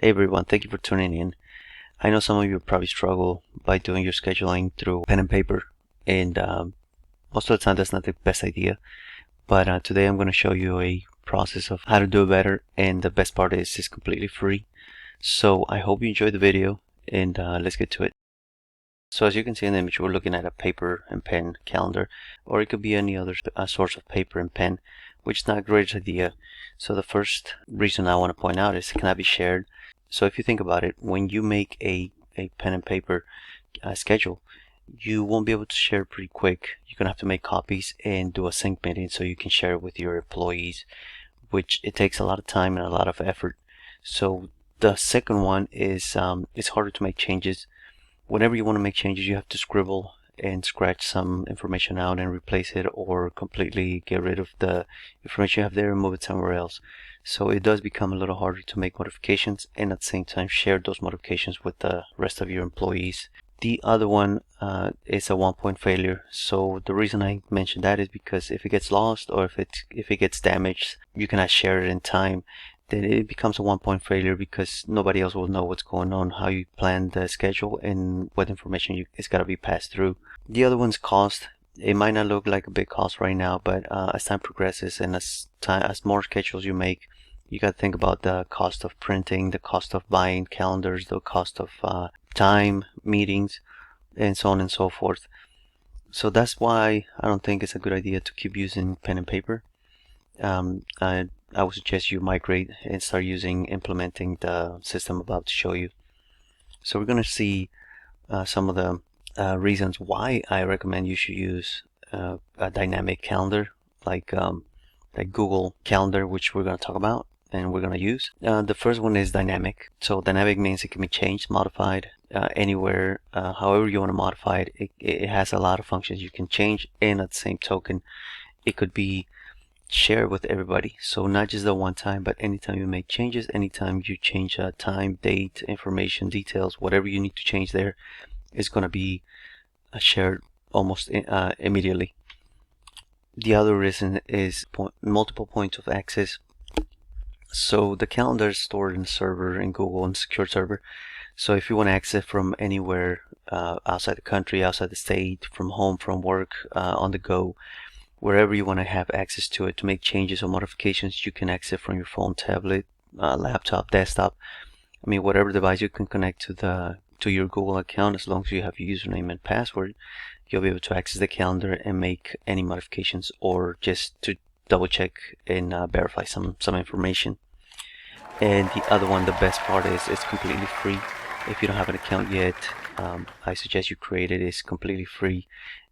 Hey everyone, thank you for tuning in. I know some of you probably struggle by doing your scheduling through pen and paper, and most of the time that's not the best idea. But today I'm going to show you a process of how to do it better, and the best part is it's completely free. So I hope you enjoyed the video, and let's get to it. So as you can see in the image, we're looking at a paper and pen calendar, or it could be any other source of paper and pen, which is not a great idea. So the first reason I want to point out is it cannot be shared. So if you think about it, when you make a pen and paper schedule, you won't be able to share it pretty quick. You're going to have to make copies and do a sync meeting so you can share it with your employees, which it takes a lot of time and a lot of effort. So the second one is it's harder to make changes. Whenever you want to make changes, you have to scribble and scratch some information out and replace it, or completely get rid of the information you have there and move it somewhere else. So it does become a little harder to make modifications and at the same time share those modifications with the rest of your employees. The other one is a one-point failure. So the reason I mentioned that is because if it gets lost or if it gets damaged, you cannot share it in time. Then it becomes a one-point failure because nobody else will know what's going on, how you plan the schedule, and what information is got to be passed through. The other one's cost. It might not look like a big cost right now, but as time progresses and as more schedules you make, you got to think about the cost of printing, the cost of buying calendars, the cost of time, meetings, and so on and so forth. So that's why I don't think it's a good idea to keep using pen and paper. I would suggest you migrate and start implementing the system I'm about to show you. So we're going to see some of the reasons why I recommend you should use a dynamic calendar like Google Calendar, which we're going to talk about and we're going to use. The first one is dynamic. So dynamic means it can be changed, modified anywhere, however you want to modify it. It has a lot of functions you can change, and at the same token, it could be share with everybody. So not just the one time, but anytime you make changes, anytime you change time, date, information, details, whatever you need to change there is going to be shared almost immediately. The other reason is multiple points of access. So the calendar is stored in a server in Google, and secure server. So if you want to access from anywhere outside the country, outside the state, from home, from work, on the go, wherever you want to have access to it to make changes or modifications, you can access from your phone, tablet, laptop, desktop. I mean, whatever device you can connect to your Google account, as long as you have your username and password, you'll be able to access the calendar and make any modifications, or just to double check and verify some information. And the other one, the best part is it's completely free. If you don't have an account yet, I suggest you create it. It's completely free,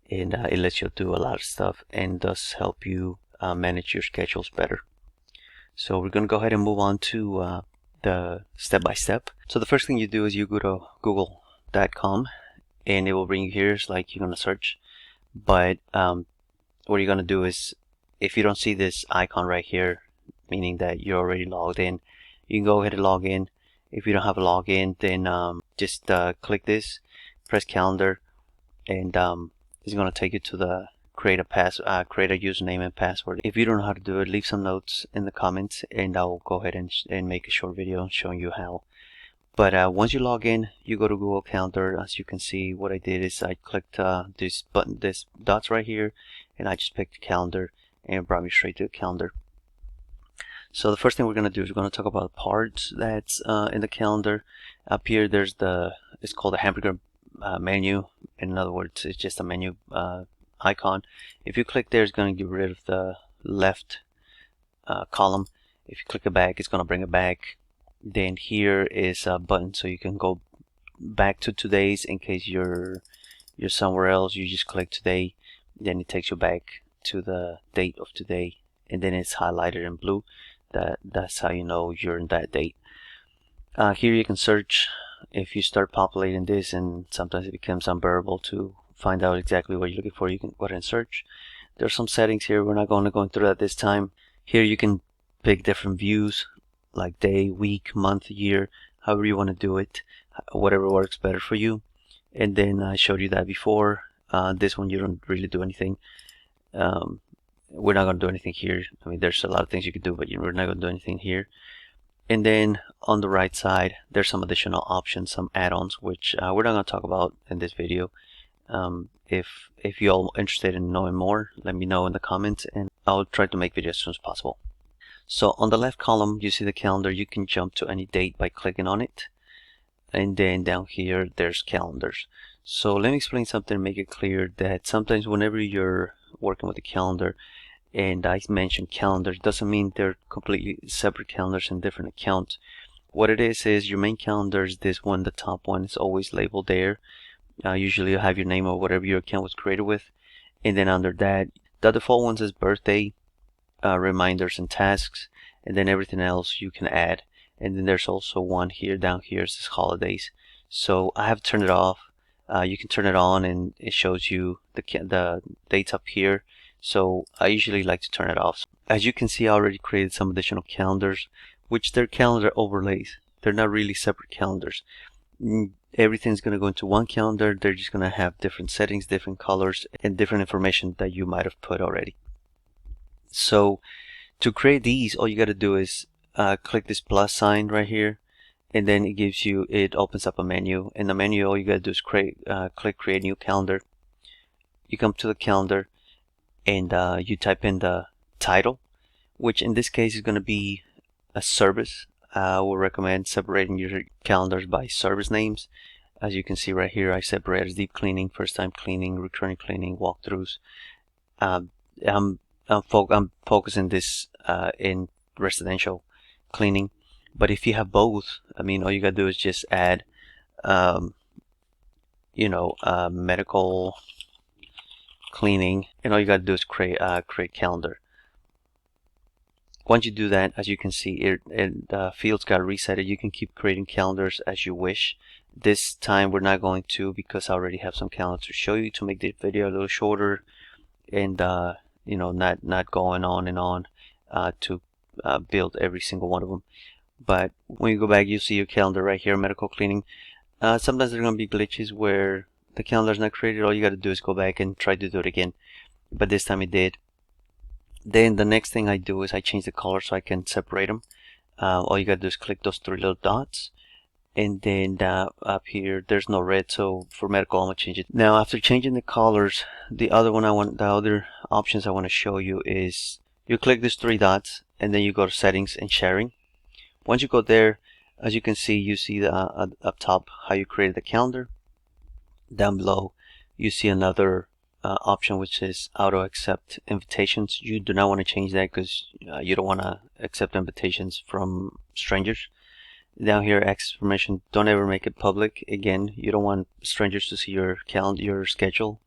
and it lets you do a lot of stuff and does help you manage your schedules better. So we're going to go ahead and move on to the step-by-step. So the first thing you do is you go to google.com and it will bring you here. It's like you're going to search, but what you're going to do is, if you don't see this icon right here, meaning that you're already logged in, you can go ahead and log in. If you don't have a login, then just click this, press calendar, and it's going to take you to the create a username and password. If you don't know how to do it, leave some notes in the comments and I'll go ahead and make a short video showing you how. But once you log in, you go to Google Calendar. As you can see, what I did is I clicked this button, this dots right here, and I just picked calendar and it brought me straight to the calendar. So the first thing we're going to do is we're going to talk about the parts that's in the calendar. Up here, it's called a hamburger menu. In other words, it's just a menu icon. If you click there, it's going to get rid of the left column. If you click it back, it's going to bring it back. Then here is a button, so you can go back to today's in case you're somewhere else. You just click today, then it takes you back to the date of today, and then it's highlighted in blue. That's how you know you're in that date. Here you can search. If you start populating this, and sometimes it becomes unbearable to find out exactly what you're looking for, you can go ahead and search. There's some settings here. We're not going to go through that this time. Here you can pick different views, like day, week, month, year, however you want to do it, whatever works better for you. And then I showed you that before. This one you don't really do anything. We're not going to do anything here. I mean, there's a lot of things you could do, but we're not going to do anything here. And then on the right side, there's some additional options, some add-ons, which we're not going to talk about in this video. If you're all interested in knowing more, let me know in the comments, and I'll try to make videos as soon as possible. So on the left column, you see the calendar. You can jump to any date by clicking on it. And then down here, there's calendars. So let me explain something and make it clear that sometimes whenever you're working with a calendar, and I mentioned calendars, doesn't mean they're completely separate calendars in different accounts. What it is your main calendar is this one, the top one is always labeled there. Usually you have your name or whatever your account was created with, and then under that, the default one says birthday, reminders and tasks, and then everything else you can add. And then there's also one here down here, it says holidays. So I have turned it off. You can turn it on and it shows you the dates up here. So I usually like to turn it off. As you can see, I already created some additional calendars, which they're calendar overlays. They're not really separate calendars. Everything's going to go into one calendar. They're just going to have different settings, different colors, and different information that you might have put already. So to create these, all you got to do is click this plus sign right here, and then it opens up a menu. In the menu, all you got to do is click create new calendar. You come to the calendar and you type in the title, which in this case is going to be a service. I would recommend separating your calendars by service names. As you can see right here, I separated deep cleaning, first time cleaning, recurring cleaning, walkthroughs. I'm focusing this in residential cleaning, but if you have both, I mean, all you gotta do is just add medical cleaning, and all you gotta do is create calendar. Once you do that, as you can see, the fields got reset. You can keep creating calendars as you wish. This time we're not going to, because I already have some calendars to show you to make the video a little shorter, and not going on and on to build every single one of them. But when you go back, you see your calendar right here, medical cleaning. Sometimes there are going to be glitches where the calendar is not created. All you got to do is go back and try to do it again. But this time it did. Then the next thing I do is I change the color so I can separate them. All you got to do is click those three little dots. And then up here, there's no red, so for medical, I'm going to change it. Now, after changing the colors, the other options I want to show you is you click these three dots, and then you go to settings and sharing. Once you go there, as you can see, you see the up top how you created the calendar. Down below, you see another option, which is auto accept invitations. You do not want to change that because you don't want to accept invitations from strangers. Down here, access permission, don't ever make it public. Again, you don't want strangers to see your calendar, your schedule.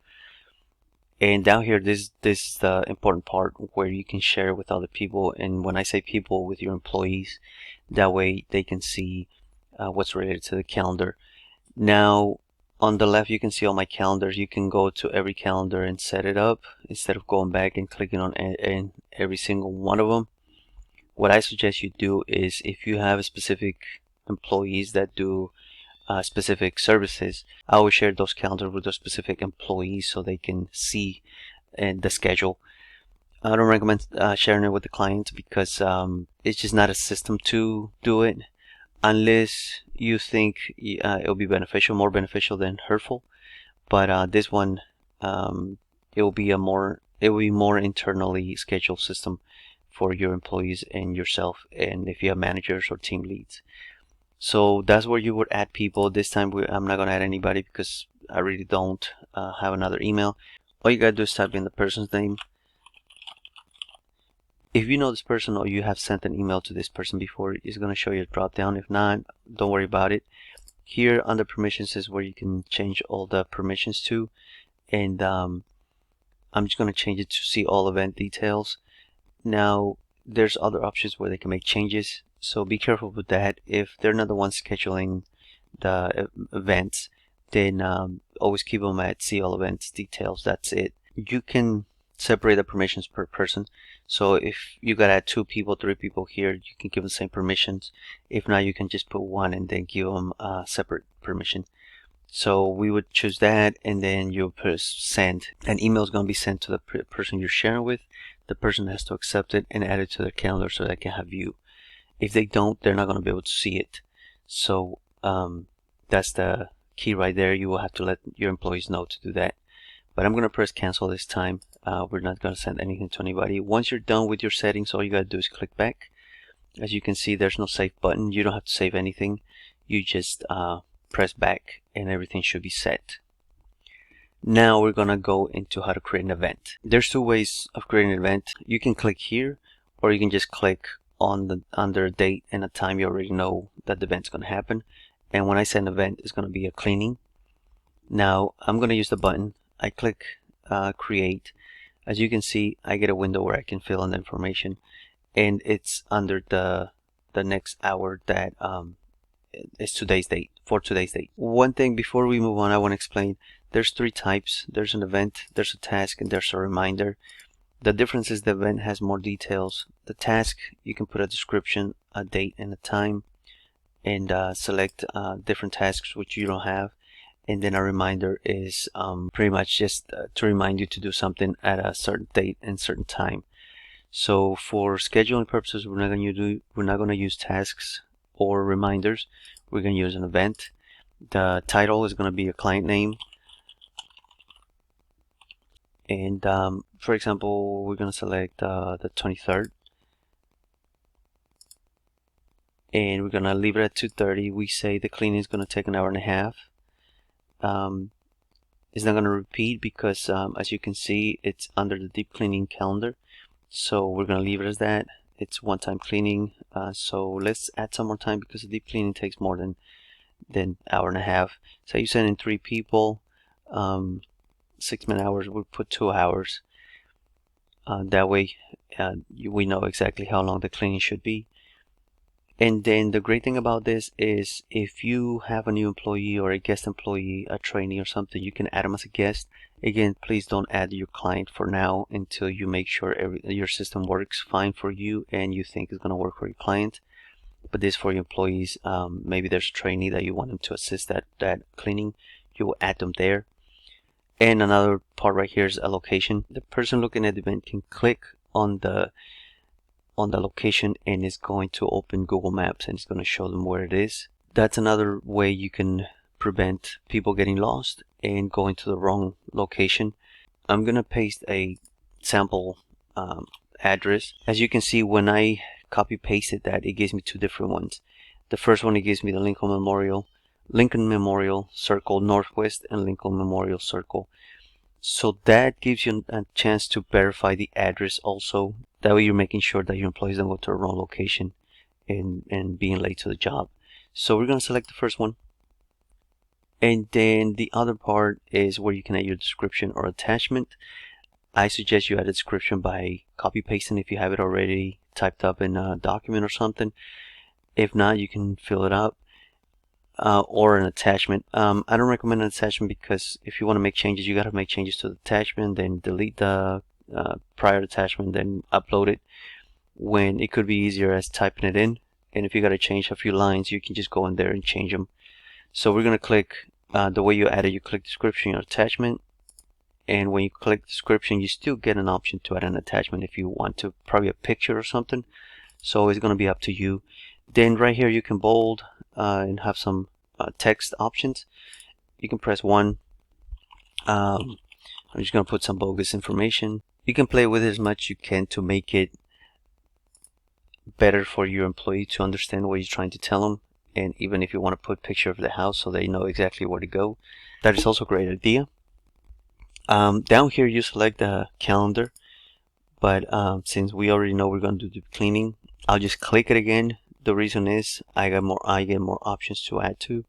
And down here, this is the important part where you can share with other people. And when I say people, with your employees, that way they can see what's related to the calendar. Now, on the left, you can see all my calendars. You can go to every calendar and set it up instead of going back and clicking on every single one of them. What I suggest you do is, if you have a specific employees that do specific services, I will share those calendars with those specific employees so they can see the schedule. I don't recommend sharing it with the clients because it's just not a system to do it, unless you think it'll be beneficial, more beneficial than hurtful. But this one, it will be more internally scheduled system for your employees and yourself, and if you have managers or team leads. So that's where you would add people. This time I'm not going to add anybody because I really don't have another email. All you got to do is type in the person's name. If you know this person or you have sent an email to this person before, it's going to show you a drop down. If not, don't worry about it. Here under permissions is where you can change all the permissions to, and I'm just going to change it to see all event details. Now, there's other options where they can make changes, so be careful with that. If they're not the ones scheduling the events, then always keep them at see all events details. That's it. You can separate the permissions per person. So if you gotta add 2 people, 3 people here, you can give them the same permissions. If not, you can just put 1 and then give them a separate permission. So we would choose that, and then you'll press send. An email is going to be sent to the person you're sharing with. The person has to accept it and add it to their calendar so they can have view. If they don't, they're not going to be able to see it. So that's the key right there. You will have to let your employees know to do that. But I'm going to press cancel this time. We're not going to send anything to anybody. Once you're done with your settings, all you got to do is click back. As you can see, there's no save button. You don't have to save anything. You just press back and everything should be set. Now we're going to go into how to create an event. There's two ways of creating an event. You can click here, or you can just click on under a date and a time you already know that the event's going to happen. And when I say an event, it's going to be a cleaning. Now I'm going to use the button. I click create. As you can see, I get a window where I can fill in the information, and it's under the next hour that is today's date, for today's date. One thing before we move on, I want to explain. There's three types. There's an event, there's a task, and there's a reminder. The difference is the event has more details. The task, you can put a description, a date, and a time, and select different tasks which you don't have. And then a reminder is pretty much just to remind you to do something at a certain date and certain time. So for scheduling purposes, we're not going to use tasks or reminders. We're going to use an event. The title is going to be a client name. And for example, we're going to select the 23rd. And we're going to leave it at 2:30. We say the cleaning is going to take an hour and a half. It's not going to repeat because as you can see, it's under the deep cleaning calendar. So we're going to leave it as that. It's one-time cleaning. So let's add some more time because the deep cleaning takes more than hour and a half. So you send in 3 people, 6 man hours. We'll put 2 hours. That way we know exactly how long the cleaning should be. And then the great thing about this is if you have a new employee or a guest employee, a trainee or something, you can add them as a guest. Again, please don't add your client for now until you make sure your system works fine for you and you think it's going to work for your client. But this for your employees. Maybe there's a trainee that you want them to assist that cleaning. You will add them there. And another part right here is a location. The person looking at the event can click on the location and it's going to open Google Maps and it's going to show them where it is. That's another way you can prevent people getting lost and going to the wrong location. I'm going to paste a sample address. As you can see, when I copy pasted that, it gives me 2 different ones. The first one, it gives me the Lincoln Memorial Circle Northwest and Lincoln Memorial Circle. So that gives you a chance to verify the address also. That way you're making sure that your employees don't go to the wrong location and being late to the job. So we're going to select the first one. And then the other part is where you can add your description or attachment. I suggest you add a description by copy pasting if you have it already typed up in a document or something. If not, you can fill it up. Or an attachment. I don't recommend an attachment because if you want to make changes, you got to make changes to the attachment, then delete the prior attachment, then upload it, when it could be easier as typing it in. And if you got to change a few lines, you can just go in there and change them. So we're going to click the way you add it. You click description or attachment, and when you click description, you still get an option to add an attachment if you want to, probably a picture or something. So it's going to be up to you. Then right here you can bold and have some text options. You can press 1. I'm just going to put some bogus information. You can play with it as much as you can to make it better for your employee to understand what you're trying to tell them. And even if you want to put a picture of the house so they know exactly where to go, that is also a great idea. Down here you select the calendar, but since we already know we're going to do the cleaning, I'll just click it again. The reason is I get more options to add to.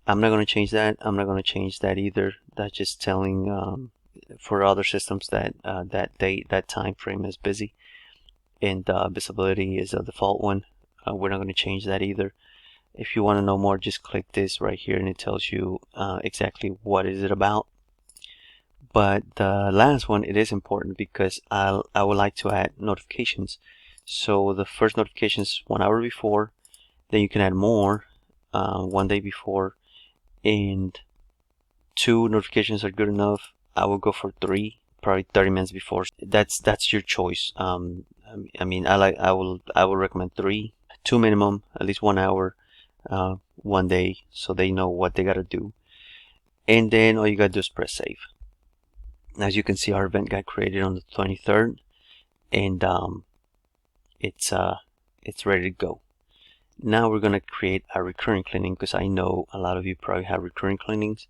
I'm not going to change that. I'm not going to change that either. That's just telling for other systems that that time frame is busy, and visibility is a default one. We're not going to change that either. If you want to know more, just click this right here and it tells you exactly what is it about. But the last one, it is important because I would like to add notifications. So the first notification is 1 hour before, then you can add more 1 day before, and 2 notifications are good enough. I will go for 3, probably 30 minutes before. That's your choice. I mean, I will recommend 3 2 minimum, at least 1 hour, 1 day, so they know what they gotta do. And then all you gotta do is press save. As you can see, our event got created on the 23rd, and it's ready to go. Now we're gonna create a recurring cleaning, because I know a lot of you probably have recurring cleanings.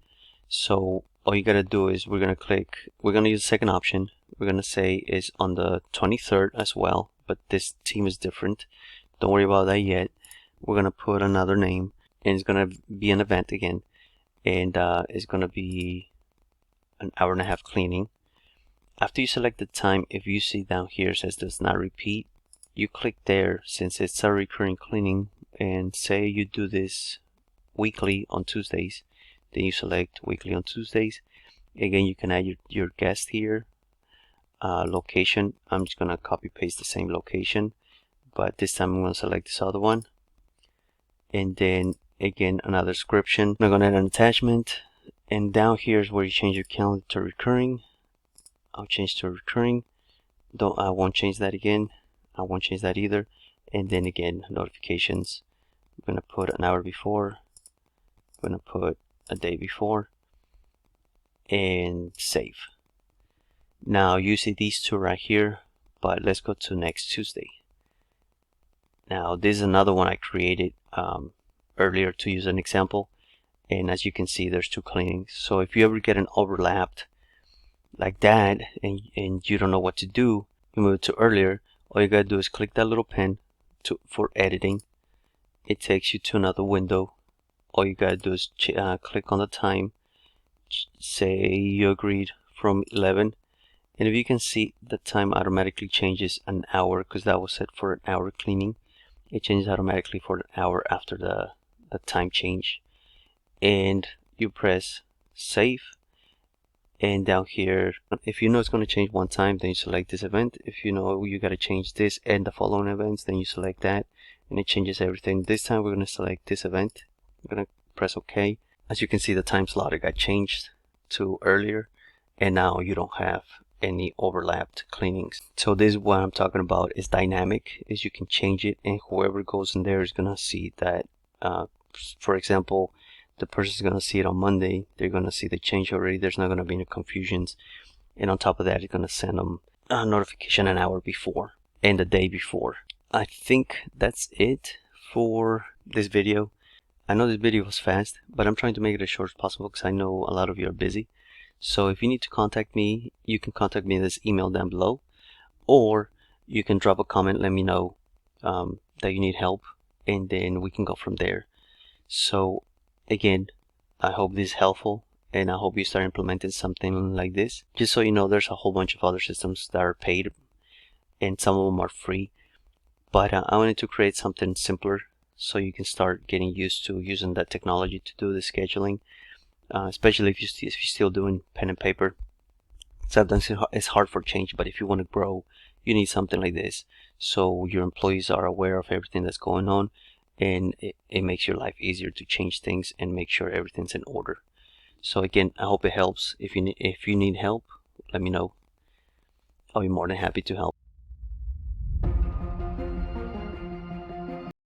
So all you gotta do is we're gonna use the second option. We're gonna say is on the 23rd as well, but this team is different. Don't worry about that yet. We're gonna put another name, and it's gonna be an event again, and it's gonna be an hour-and-a-half cleaning. After you select the time, if you see down here it says does not repeat, you click there since it's a recurring cleaning, and say you do this weekly on Tuesdays, then you select weekly on Tuesdays. Again, you can add your guest here, location. I'm just gonna copy paste the same location, but this time I'm gonna select this other one, and then again another description. I'm gonna add an attachment, and down here is where you change your calendar to recurring. I'll change to recurring. I won't change that again. I won't change that either. And then again, notifications. I'm gonna put an hour before. I'm gonna put a day before, and save. Now you see these two right here, but let's go to next Tuesday. Now this is another one I created earlier to use an example, and as you can see, there's two cleanings. So if you ever get an overlapped like that, and you don't know what to do, you move it to earlier. All you gotta do is click that little pen for editing. It takes you to another window. All you gotta do is click on the time, say you agreed from 11, and if you can see, the time automatically changes an hour, because that was set for an hour cleaning. It changes automatically for an hour after the time change, and you press save. And down here, if you know it's going to change one time, then you select this event. If you know you got to change this and the following events, then you select that, and it changes everything. This time we're going to select this event. I'm going to press OK. As you can see, the time slot got changed to earlier, and now you don't have any overlapped cleanings. So this is what I'm talking about, is dynamic, is you can change it, and whoever goes in there is going to see that, for example, the person's going to see it on Monday. They're going to see the change already. There's not going to be any confusions. And on top of that, it's going to send them a notification an hour before and the day before. I think that's it for this video. I know this video was fast, but I'm trying to make it as short as possible because I know a lot of you are busy. So if you need to contact me, you can contact me in this email down below, or you can drop a comment, let me know that you need help, and then we can go from there. So again, I hope this is helpful, and I hope you start implementing something like this. Just so you know, there's a whole bunch of other systems that are paid, and some of them are free. But I wanted to create something simpler so you can start getting used to using that technology to do the scheduling, especially if you're still doing pen and paper. Sometimes it's hard for change, but if you want to grow, you need something like this so your employees are aware of everything that's going on, and it makes your life easier to change things and make sure everything's in order. So again, I hope it helps. If you need help, let me know. I'll be more than happy to help.